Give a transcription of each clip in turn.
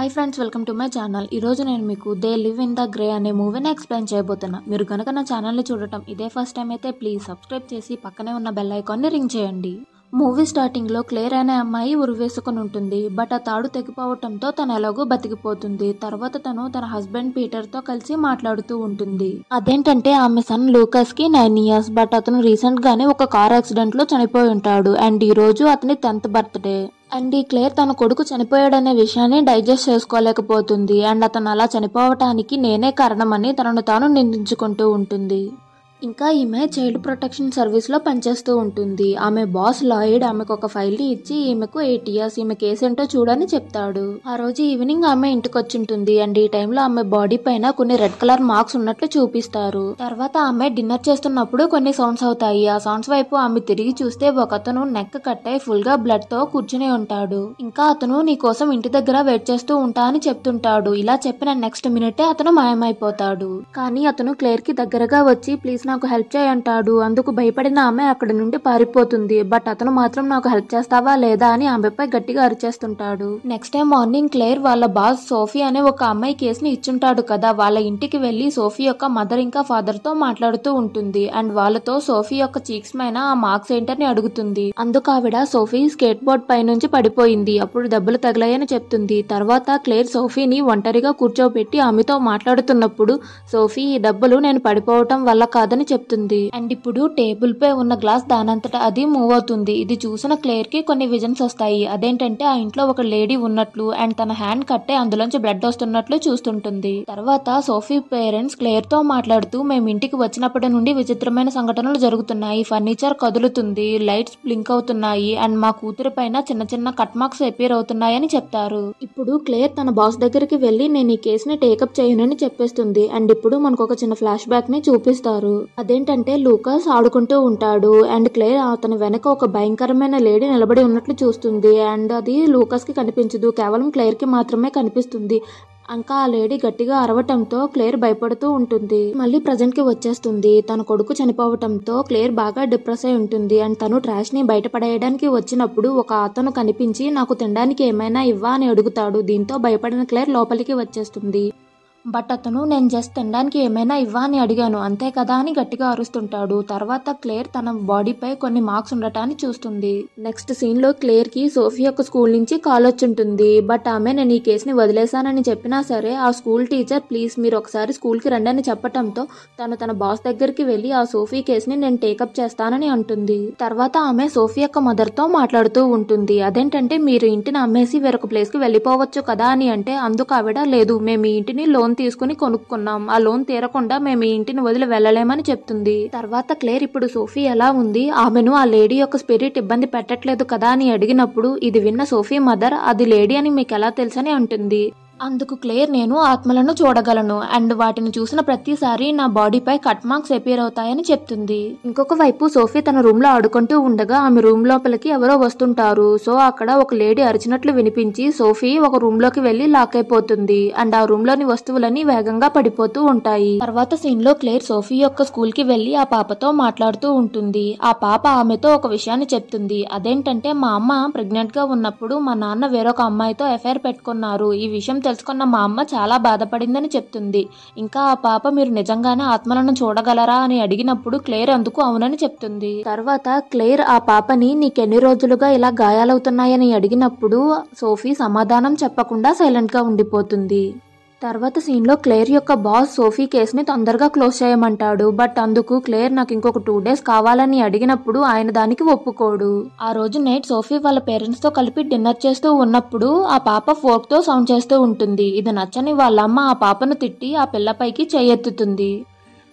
Hi friends, welcome to my channel. ఈరోజు నేను మీకు they live in the grey అనే మూవీని ఎక్స్ప్లెయిన్ చేయబోతున్నా. మీరు కనుక నా ఛానల్ని చూడటం ఇదే ఫస్ట్ టైం అయితే ప్లీజ్ సబ్స్క్రైబ్ చేసి పక్కనే ఉన్న బెల్ ఐకాన్ని రింగ్ చేయండి. మూవీ స్టార్టింగ్లో క్లేర్ అనే అమ్మాయి ఉరివేసుకుని ఉంటుంది. బట్ ఆ తాడు తెగిపోవటంతో తను ఎలాగో బతికిపోతుంది. తర్వాత తను తన హస్బెండ్ పీటర్తో కలిసి మాట్లాడుతూ ఉంటుంది. అదేంటంటే ఆమె సన్ లూకస్ కి 9 years. బట్ అతను రీసెంట్ గానే ఒక కార్ యాక్సిడెంట్ లో చనిపోయి ఉంటాడు. అండ్ ఈ రోజు అతని 10th బర్త్డే. అండ్ ఈ క్లేర్ తన కొడుకు చనిపోయాడనే విషయాన్ని డైజెస్ట్ చేసుకోలేకపోతుంది. అండ్ అతను అలా చనిపోవటానికి నేనే కారణమని తనను తాను నిందించుకుంటూ ఉంటుంది. ఇంకా ఈమె చైల్డ్ ప్రొటెక్షన్ సర్వీస్ లో పనిచేస్తూ ఉంటుంది. ఆమె బాస్ లాయిడ్ ఆమెకు ఒక ఫైల్ ని ఇచ్చి ఈమెకు 8 years, ఈమె కేసు ఏంటో చూడని చెప్తాడు. ఆ రోజు ఈవినింగ్ ఆమె ఇంటికి వచ్చింటుంది. అండ్ ఈ టైంలో ఆమె బాడీ పైన కొన్ని రెడ్ కలర్ మార్క్స్ ఉన్నట్లు చూపిస్తారు. తర్వాత ఆమె డిన్నర్ చేస్తున్నప్పుడు కొన్ని సౌండ్స్ అవుతాయి. ఆ సౌండ్స్ వైపు ఆమె తిరిగి చూస్తే ఒకతను నెక్ కట్ అయి ఫుల్ గా బ్లడ్ తో కూర్చుని ఉంటాడు. ఇంకా అతను నీ కోసం ఇంటి దగ్గర వెయిట్ చేస్తూ ఉంటా అని చెప్తుంటాడు. ఇలా చెప్పిన నెక్స్ట్ మినిటే అతను మాయమైపోతాడు. కానీ అతను క్లేర్ కి దగ్గరగా వచ్చి ప్లీజ్ నాకు హెల్ప్ చేయంటాడు. అందుకు భయపడిన ఆమె అక్కడి నుండి పారిపోతుంది. బట్ అతను మాత్రం నాకు హెల్ప్ చేస్తావా లేదా అని ఆమెపై గట్టిగా అరిచేస్తుంటాడు. నెక్స్ట్ డే మార్నింగ్ క్లేర్ వాళ్ళ బాస్ సోఫీ అనే ఒక అమ్మాయి కేసుని ఇచ్చుంటాడు కదా, వాళ్ళ ఇంటికి వెళ్లి సోఫీ యొక్క మదర్ ఇంకా ఫాదర్ తో మాట్లాడుతూ ఉంటుంది. అండ్ వాళ్ళతో సోఫీ యొక్క చీక్స్ పైన ఆ మార్క్స్ ఏంటని అడుగుతుంది. అందుకు ఆవిడ సోఫీ స్కేట్ బోర్డ్ పై నుంచి పడిపోయింది, అప్పుడు దెబ్బలు తగిలాయని చెప్తుంది. తర్వాత క్లేర్ సోఫీని ఒంటరిగా కూర్చోబెట్టి ఆమెతో మాట్లాడుతున్నప్పుడు సోఫీ ఈ దెబ్బలు నేను పడిపోవటం వల్ల కాదని చెప్తుంది. అండ్ ఇప్పుడు టేబుల్ పై ఉన్న గ్లాస్ దానంతట అది మూవ్ అవుతుంది. ఇది చూసిన క్లేర్ కి కొన్ని విజన్స్ వస్తాయి. అదేంటంటే ఆ ఇంట్లో ఒక లేడీ ఉన్నట్లు అండ్ తన హ్యాండ్ కట్టే అందులోంచి బ్లడ్ వస్తున్నట్లు చూస్తుంటుంది. తర్వాత సోఫీ పేరెంట్స్ క్లేర్ తో మాట్లాడుతూ మేము ఇంటికి వచ్చినప్పటి నుండి విచిత్రమైన సంఘటనలు జరుగుతున్నాయి. ఫర్నిచర్ కదులుతుంది, లైట్స్ బ్లింక్ అవుతున్నాయి అండ్ మా కూతురు పైన చిన్న చిన్న కట్ మార్క్స్ అపీర్ అవుతున్నాయని చెప్తారు. ఇప్పుడు క్లేర్ తన బాస్ దగ్గరికి వెళ్లి నేను ఈ కేసుని టేకప్ చేయనని చెప్పేస్తుంది. అండ్ ఇప్పుడు మనకు ఒక చిన్న ఫ్లాష్ బ్యాక్ ని చూపిస్తారు. అదేంటంటే లూకస్ ఆడుకుంటూ ఉంటాడు అండ్ క్లేర్ అతని వెనక ఒక భయంకరమైన లేడీ నిలబడి ఉన్నట్లు చూస్తుంది. అండ్ అది లూకస్ కి కనిపించదు, కేవలం క్లేర్ కి మాత్రమే కనిపిస్తుంది. ఇంకా ఆ లేడీ గట్టిగా అరవటంతో క్లేర్ భయపడుతూ ఉంటుంది. మళ్ళీ ప్రజెంట్ కి వచ్చేస్తుంది. తన కొడుకు చనిపోవటంతో క్లేర్ బాగా డిప్రెస్ అయి ఉంటుంది. అండ్ తను ట్రాష్ ని బయట పడేయడానికి వచ్చినప్పుడు ఒక అతను కనిపించి నాకు తినడానికి ఏమైనా ఇవ్వా అని అడుగుతాడు. దీంతో భయపడిన క్లేర్ లోపలికి వచ్చేస్తుంది. బట్ అతను నేను జస్ట్ తినడానికి ఏమైనా ఇవ్వా అని అడిగాను అంతే కదా అని గట్టిగా అరుస్తుంటాడు. తర్వాత క్లేర్ తన బాడీపై కొన్ని మార్క్స్ ఉండటాన్ని చూస్తుంది. నెక్స్ట్ సీన్ లో క్లేర్ కి సోఫీ యొక్క స్కూల్ నుంచి కాల్ వచ్చుంటుంది. బట్ ఆమె నేను ఈ కేసుని వదిలేశానని చెప్పినా సరే ఆ స్కూల్ టీచర్ ప్లీజ్ మీరు ఒకసారి స్కూల్ కి రండి అని చెప్పటంతో తను తన బాస్ దగ్గరికి వెళ్లి ఆ సోఫీ కేసుని నేను టేకప్ చేస్తానని అంటుంది. తర్వాత ఆమె సోఫీ యొక్క మదర్ తో మాట్లాడుతూ ఉంటుంది. అదేంటంటే మీరు ఇంటిని అమ్మేసి వేరొక ప్లేస్ కి వెళ్లిపోవచ్చు కదా అని అంటే అందుకు ఆవిడ లేదు మేము ఈ ఇంటిని లోన్ తీసుకుని కొనుక్కున్నాం, ఆ లోన్ తీరకుండా మేము ఈ ఇంటిని వదిలి వెళ్ళలేమని చెప్తుంది. తర్వాత క్లేర్ ఇప్పుడు సోఫీ ఎలా ఉంది, ఆమెను ఆ లేడీ యొక్క స్పిరిట్ ఇబ్బంది పెట్టట్లేదు కదా అని అడిగినప్పుడు ఇది విన్న సోఫీ మదర్ అది లేడీ అని మీకు ఎలా తెలుసని అంటుంది. అందుకు క్లేర్ నేను ఆత్మలను చూడగలను అండ్ వాటిని చూసిన ప్రతిసారి నా బాడీపై కట్ మార్క్స్ అపీర్ అవుతాయని చెప్తుంది. ఇంకొక వైపు సోఫీ తన రూమ్ లో ఆడుకుంటూ ఉండగా ఆమె రూమ్ లోపలికి ఎవరో వస్తుంటారు. సో అక్కడ ఒక లేడీ అరిచినట్లు వినిపించి సోఫీ ఒక రూమ్ లోకి వెళ్లి లాక్ అయిపోతుంది. అండ్ ఆ రూమ్ లోని వస్తువులన్నీ వేగంగా పడిపోతూ ఉంటాయి. తర్వాత సీన్ లో క్లేర్ సోఫీ యొక్క స్కూల్ కి వెళ్లి ఆ పాపతో మాట్లాడుతూ ఉంటుంది. ఆ పాప ఆమెతో ఒక విషయాన్ని చెప్తుంది. అదేంటంటే మా అమ్మ ప్రెగ్నెంట్ గా ఉన్నప్పుడు మా నాన్న వేరొక అమ్మాయితో అఫైర్ పెట్టుకున్నారు. ఈ విషయం తెలుసుకున్న మా అమ్మ చాలా బాధపడిందని చెప్తుంది. ఇంకా ఆ పాప మీరు నిజంగానే ఆత్మలను చూడగలరా అని అడిగినప్పుడు క్లేర్ అందుకు అవునని చెప్తుంది. తర్వాత క్లేర్ ఆ పాపని నీకెన్ని రోజులుగా ఇలా గాయాలవుతున్నాయని అడిగినప్పుడు సోఫీ సమాధానం చెప్పకుండా సైలెంట్ గా ఉండిపోతుంది. తర్వాత సీన్ లో క్లేర్ యొక్క బాస్ సోఫీ కేసుని తొందరగా క్లోజ్ చేయమంటాడు. బట్ అందుకు క్లేర్ నాకు ఇంకొక 2 days కావాలని అడిగినప్పుడు ఆయన దానికి ఒప్పుకోడు. ఆ రోజు నైట్ సోఫీ వాళ్ళ పేరెంట్స్ తో కలిపి డిన్నర్ చేస్తూ ఉన్నప్పుడు ఆ పాప ఫోర్క్ తో సౌండ్ చేస్తూ ఉంటుంది. ఇది నచ్చని వాళ్ళమ్మ ఆ పాపను తిట్టి ఆ పిల్లపైకి చేయెత్తుతుంది.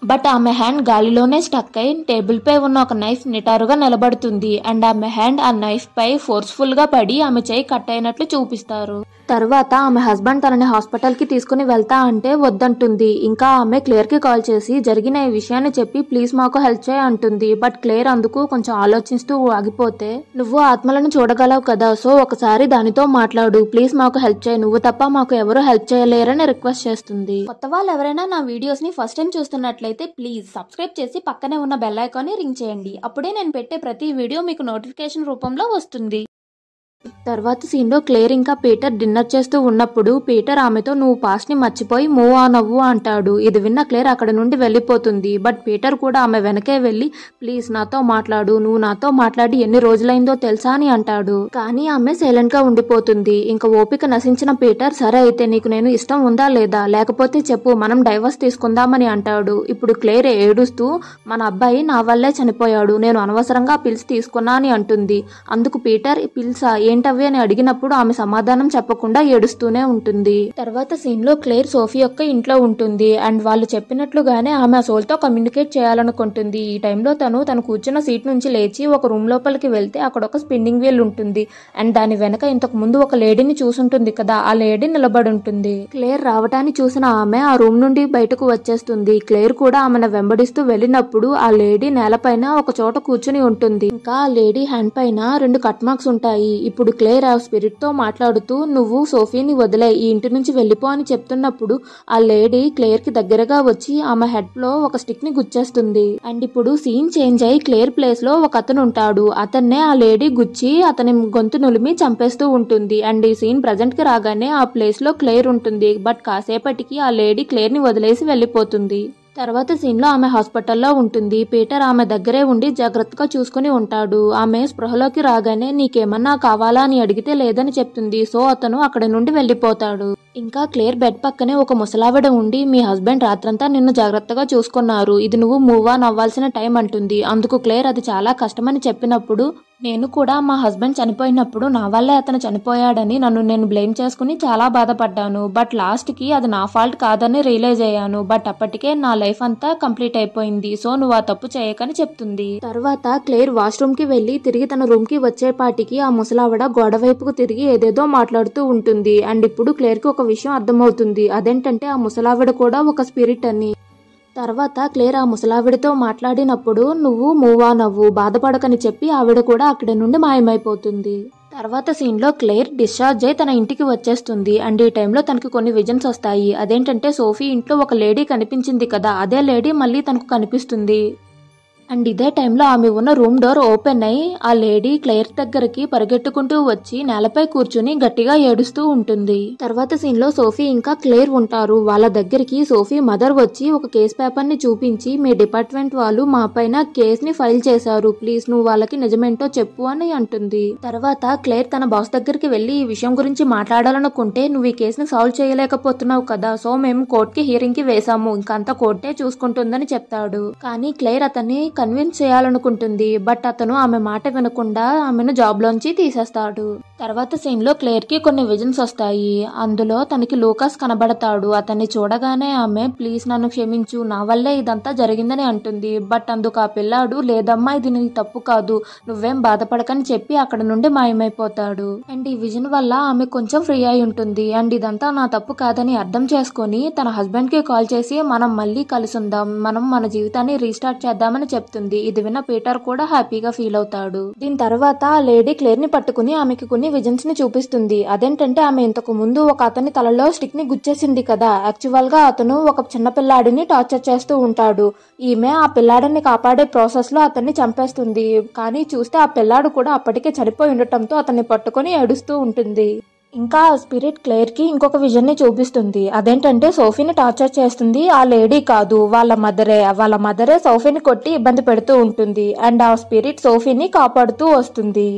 బట్ ఆమె హ్యాండ్ గాలిలోనే స్టక్ అయి టేబుల్ పై ఉన్న ఒక నైఫ్ నిటారుగా నిలబడుతుంది. అండ్ ఆమె హ్యాండ్ ఆ నైఫ్ పై ఫోర్స్ఫుల్ గా పడి ఆమె చేయి కట్ అయినట్లు చూపిస్తారు. తర్వాత ఆమె హస్బెండ్ తనని హాస్పిటల్ కి తీసుకుని వెళ్తా అంటే వద్దంటుంది. ఇంకా ఆమె క్లేర్ కి కాల్ చేసి జరిగిన ఈ విషయాన్ని చెప్పి ప్లీజ్ మాకు హెల్ప్ చేయ అంటుంది. బట్ క్లేర్ అందుకు కొంచెం ఆలోచిస్తూ ఆగిపోతే నువ్వు ఆత్మలను చూడగలవు కదా, సో ఒకసారి దానితో మాట్లాడు, ప్లీజ్ మాకు హెల్ప్ చేయి, నువ్వు తప్ప మాకు ఎవరు హెల్ప్ చేయలేరని రిక్వెస్ట్ చేస్తుంది. కొత్త వాళ్ళు ఎవరైనా నా వీడియోస్ ని ఫస్ట్ టైం చూస్తున్నట్లయితే ప్లీజ్ సబ్స్క్రైబ్ చేసి పక్కనే ఉన్న బెల్ ఐకాన్ని రింగ్ చేయండి. అప్పుడే నేను పెట్టే ప్రతి వీడియో మీకు నోటిఫికేషన్ రూపంలో వస్తుంది. తర్వాత సీన్లో క్లేర్ ఇంకా పీటర్ డిన్నర్ చేస్తూ ఉన్నప్పుడు పీటర్ ఆమెతో నువ్వు పాస్ట్ ని మర్చిపోయి మూవ్ ఆన్ అవ్వు అంటాడు. ఇది విన్న క్లేర్ అక్కడ నుండి వెళ్ళిపోతుంది. బట్ పీటర్ కూడా ఆమె వెనకే వెళ్ళి ప్లీజ్ నాతో మాట్లాడు, నువ్వు నాతో మాట్లాడి ఎన్ని రోజులైందో తెలుసా అని అంటాడు. కానీ ఆమె సైలెంట్ గా ఉండిపోతుంది. ఇంకా ఓపిక నశించిన పీటర్ సరే అయితే నీకు నేను ఇష్టం ఉందా లేదా, లేకపోతే చెప్పు మనం డైవర్స్ తీసుకుందామని అంటాడు. ఇప్పుడు క్లేర్ ఏడుస్తూ మన అబ్బాయి నా వల్లే చనిపోయాడు, నేను అనవసరంగా పిల్స్ తీసుకున్నా అని అంటుంది. అందుకు పీటర్ పిల్సా ఏంటవి అని అడిగినప్పుడు ఆమె సమాధానం చెప్పకుండా ఏడుస్తూనే ఉంటుంది. తర్వాత సీన్ లో క్లేర్ సోఫీ యొక్క ఇంట్లో ఉంటుంది అండ్ వాళ్ళు చెప్పినట్లుగానే ఆమె ఆ సోల్ తో కమ్యూనికేట్ చేయాలనుకుంటుంది. ఈ టైంలో తను కూర్చున్న సీట్ నుంచి లేచి ఒక రూమ్ లోపలికి వెళ్తే అక్కడ ఒక స్పిన్నింగ్ వీల్ ఉంటుంది అండ్ దాని వెనక ఇంతకు ముందు ఒక లేడీని చూసుంటుంది కదా, ఆ లేడీ నిలబడి ఉంటుంది. క్లేర్ రావటాన్ని చూసిన ఆమె ఆ రూమ్ నుండి బయటకు వచ్చేస్తుంది. క్లేర్ కూడా ఆమెను వెంబడిస్తూ వెళ్ళినప్పుడు ఆ లేడీ నేలపైన ఒక చోట కూర్చుని ఉంటుంది. ఇంకా ఆ లేడీ హ్యాండ్ పైన 2 కట్ మార్క్స్ ఉంటాయి. ఇప్పుడు క్లేర్ ఆ స్పిరిట్ తో మాట్లాడుతూ నువ్వు సోఫీని వదిలే, ఈ ఇంటి నుంచి వెళ్ళిపో అని చెప్తున్నప్పుడు ఆ లేడీ క్లేర్ కి దగ్గరగా వచ్చి ఆమె హెడ్ లో ఒక స్టిక్ ని గుచ్చేస్తుంది. అండ్ ఇప్పుడు సీన్ చేంజ్ అయ్యి క్లేర్ ప్లేస్ లో ఒక అతను ఉంటాడు. అతన్నే ఆ లేడీ గుచ్చి అతని గొంతు నులిమి చంపేస్తూ ఉంటుంది. అండ్ ఈ సీన్ ప్రజెంట్ కి రాగానే ఆ ప్లేస్ లో క్లేర్ ఉంటుంది. బట్ కాసేపటికి ఆ లేడీ క్లేర్ ని వదిలేసి వెళ్ళిపోతుంది. తర్వాత సీన్ లో ఆమె హాస్పిటల్లో ఉంటుంది. పీటర్ ఆమె దగ్గరే ఉండి జాగ్రత్తగా చూసుకుని ఉంటాడు. ఆమె స్పృహలోకి రాగానే నీకేమన్నా కావాలా అని అడిగితే లేదని చెప్తుంది. సో అతను అక్కడి నుండి వెళ్ళిపోతాడు. ఇంకా క్లేర్ బెడ్ పక్కనే ఒక ముసలావిడ ఉండి మీ హస్బెండ్ రాత్రంతా నిన్ను జాగ్రత్తగా చూసుకున్నారు, ఇది నువ్వు మూవ్ ఆన్ అవ్వాల్సిన టైం అంటుంది. అందుకు క్లేర్ అది చాలా కష్టమని చెప్పినప్పుడు నేను కూడా మా హస్బెండ్ చనిపోయినప్పుడు నా వల్లే అతను చనిపోయాడని నన్ను నేను బ్లేమ్ చేసుకుని చాలా బాధపడ్డాను. బట్ లాస్ట్ కి అది నా ఫాల్ట్ కాదని రియలైజ్ అయ్యాను. బట్ అప్పటికే నా లైఫ్ అంతా కంప్లీట్ అయిపోయింది. సో నువ్వు ఆ తప్పు చేయకని చెప్తుంది. తర్వాత క్లేర్ వాష్రూమ్ కి వెళ్లి తిరిగి తన రూమ్ కి వచ్చేపాటికి ఆ ముసలావిడ గోడ వైపుకు తిరిగి ఏదేదో మాట్లాడుతూ ఉంటుంది. అండ్ ఇప్పుడు క్లేర్ కి ఒక విషయం అర్థమవుతుంది. అదేంటంటే ఆ ముసలావిడ కూడా ఒక స్పిరిట్ అని. తర్వాత క్లేర్ ఆ ముసలావిడితో మాట్లాడినప్పుడు నువ్వు మూవ్ ఆన్ అవ్వు, బాధపడకని చెప్పి ఆవిడ కూడా అక్కడి నుండి మాయమైపోతుంది. తర్వాత సీన్ లో క్లేర్ డిశ్చార్జ్ అయి తన ఇంటికి వచ్చేస్తుంది. అండ్ ఈ టైంలో తనకి కొన్ని విజన్స్ వస్తాయి. అదేంటంటే సోఫీ ఇంట్లో ఒక లేడీ కనిపించింది కదా, అదే లేడీ మళ్ళీ తనకు కనిపిస్తుంది. అండ్ ఇదే టైంలో ఆమె ఉన్న రూమ్ డోర్ ఓపెన్ అయి ఆ లేడీ క్లేర్ దగ్గరికి పరిగెట్టుకుంటూ వచ్చి నేలపై కూర్చుని గట్టిగా ఏడుస్తూ ఉంటుంది. తర్వాత సీన్ లో సోఫీ ఇంకా క్లేర్ ఉంటారు. వాళ్ళ దగ్గరికి సోఫీ మదర్ వచ్చి ఒక కేస్ పేపర్ ని చూపించి మీ డిపార్ట్మెంట్ వాళ్ళు మా పైన కేస్ ని ఫైల్ చేశారు, ప్లీజ్ నువ్వు వాళ్ళకి నిజమేంటో చెప్పు అని అంటుంది. తర్వాత క్లేర్ తన బాస్ దగ్గరికి వెళ్లి ఈ విషయం గురించి మాట్లాడాలనుకుంటే నువ్వు ఈ కేసుని సాల్వ్ చేయలేకపోతున్నావు కదా, సో మేము కోర్ట్ కి హియరింగ్ కి వేసాము, ఇంకంతా కోర్టే చూసుకుంటుందని చెప్తాడు. కానీ క్లేర్ అతన్ని కన్విన్స్ చేయాలనుకుంటుంది. బట్ అతను ఆమె మాట వినకుండా ఆమెను జాబ్ లోంచి తీసేస్తాడు. తర్వాత సీన్ లో క్లేర్ కి కొన్ని విజన్స్ వస్తాయి. అందులో తనకి లూకాస్ కనబడతాడు. అతన్ని చూడగానే ఆమె ప్లీజ్ నన్ను క్షమించు, నా వల్లే ఇదంతా జరిగిందని అంటుంది. బట్ అందుకు ఆ పిల్లాడు లేదమ్మా ఇది నీ తప్పు కాదు, నువ్వేం బాధపడకని చెప్పి అక్కడ నుండి మాయమైపోతాడు. అండ్ ఈ విజన్ వల్ల ఆమె కొంచెం ఫ్రీ అయి ఉంటుంది. అండ్ ఇదంతా నా తప్పు కాదని అర్థం చేసుకుని తన హస్బెండ్ కి కాల్ చేసి మనం మళ్ళీ కలుసుందాం, మనం మన జీవితాన్ని రీస్టార్ట్ చేద్దామని చెప్తుంది. ఇది విన్న పీటర్ కూడా హ్యాపీగా ఫీల్ అవుతాడు. దీని తర్వాత ఆ లేడీ క్లేర్ ని పట్టుకుని ఆమెకి కొన్ని విజన్స్ ని చూపిస్తుంది. అదేంటంటే ఆమె ఇంతకు ముందు ఒక అతని తలలో స్టిక్ ని గుచ్చేసింది కదా, యాక్చువల్ గా అతను ఒక చిన్న పిల్లాడిని టార్చర్ చేస్తూ ఉంటాడు. ఈమె ఆ పిల్లాడిని కాపాడే ప్రాసెస్ లో అతన్ని చంపేస్తుంది. కానీ చూస్తే ఆ పిల్లాడు కూడా అప్పటికే చనిపోయి ఉండటంతో అతన్ని పట్టుకుని ఏడుస్తూ ఉంటుంది. ఇంకా ఆ స్పిరిట్ క్లేర్ కి ఇంకొక విజన్ ని చూపిస్తుంది. అదేంటంటే సోఫీని టార్చర్ చేస్తుంది ఆ లేడీ కాదు, వాళ్ళ మదరే సోఫీని కొట్టి ఇబ్బంది పెడుతూ ఉంటుంది. అండ్ ఆ స్పిరిట్ సోఫీని కాపాడుతూ వస్తుంది.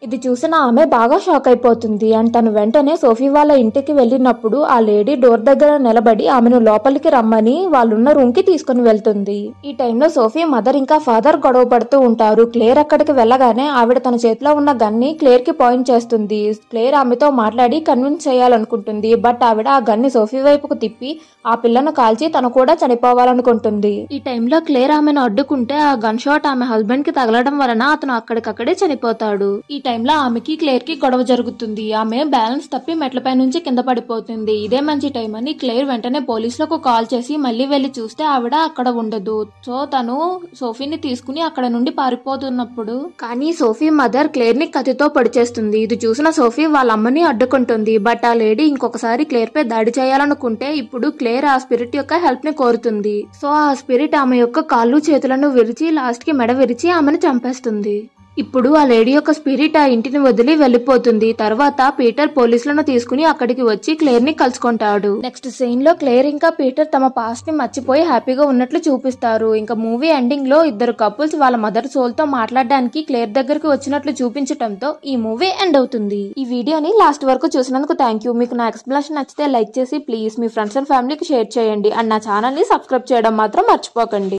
ఇది చూసిన ఆమె బాగా షాక్ అయిపోతుంది. అండ్ తను వెంటనే సోఫీ వాళ్ళ ఇంటికి వెళ్ళినప్పుడు ఆ లేడీ డోర్ దగ్గర నిలబడి ఆమెను లోపలికి రమ్మని వాళ్ళున్న రూమ్ కి తీసుకుని వెళ్తుంది. ఈ టైంలో సోఫీ మదర్ ఇంకా ఫాదర్ గొడవ పడుతూ ఉంటారు. క్లేర్ అక్కడికి వెళ్ళగానే ఆవిడ తన చేతిలో ఉన్న గన్ ని క్లేర్ కి పాయింట్ చేస్తుంది. క్లేర్ ఆమెతో మాట్లాడి కన్విన్స్ చేయాలనుకుంటుంది. బట్ ఆవిడ ఆ గన్ ని సోఫీ వైపుకు తిప్పి ఆ పిల్లను కాల్చి తను కూడా చనిపోవాలనుకుంటుంది. ఈ టైంలో క్లేర్ ఆమెను అడ్డుకుంటే ఆ గన్ షాట్ ఆమె హస్బెండ్ కి తగలడం వలన అతను అక్కడికక్కడే చనిపోతాడు. ఈ టైంలో ఆమెకి క్లేర్ కి గొడవ జరుగుతుంది. ఆమె బ్యాలెన్స్ తప్పి మెట్లపై నుంచి కింద పడిపోతుంది. ఇదే మంచి టైం అని క్లేర్ వెంటనే పోలీసులకు కాల్ చేసి మళ్ళీ వెళ్లి చూస్తే ఆవిడ అక్కడ ఉండదు. సో తను సోఫీని తీసుకుని అక్కడ నుండి పారిపోతున్నప్పుడు కానీ సోఫీ మదర్ క్లేర్ ని కత్తితో పొడిచేస్తుంది. ఇది చూసిన సోఫీ వాళ్ళ అమ్మని అడ్డుకుంటుంది. బట్ ఆ లేడీ ఇంకొకసారి క్లేర్ పై దాడి చేయాలనుకుంటే ఇప్పుడు క్లేర్ ఆ స్పిరిట్ యొక్క హెల్ప్ ని కోరుతుంది. సో ఆ స్పిరిట్ ఆమె యొక్క కాళ్ళు చేతులను విరిచి లాస్ట్ కి మెడ విరిచి ఆమెను చంపేస్తుంది. ఇప్పుడు ఆ లేడీ యొక్క స్పిరిట్ ఆ ఇంటిని వదిలి వెళ్లిపోతుంది. తర్వాత పీటర్ పోలీసులను తీసుకుని అక్కడికి వచ్చి క్లేర్ ని కలుసుకుంటాడు. నెక్స్ట్ సీన్ లో క్లేర్ ఇంకా పీటర్ తమ పాస్ట్ ని మర్చిపోయి హ్యాపీగా ఉన్నట్లు చూపిస్తారు. ఇంకా మూవీ ఎండింగ్ లో ఇద్దరు కపుల్స్ వాళ్ళ మదర్ సోల్ తో మాట్లాడడానికి క్లేర్ దగ్గరకు వచ్చినట్లు చూపించడంతో ఈ మూవీ ఎండ్ అవుతుంది. ఈ వీడియోని లాస్ట్ వరకు చూసినందుకు థ్యాంక్ యూ. మీకు నా ఎక్స్ప్లెనేషన్ నచ్చితే లైక్ చేసి ప్లీజ్ మీ ఫ్రెండ్స్ అండ్ ఫ్యామిలీకి షేర్ చేయండి అండ్ నా ఛానల్ ని సబ్స్క్రైబ్ చేయడం మాత్రం మర్చిపోకండి.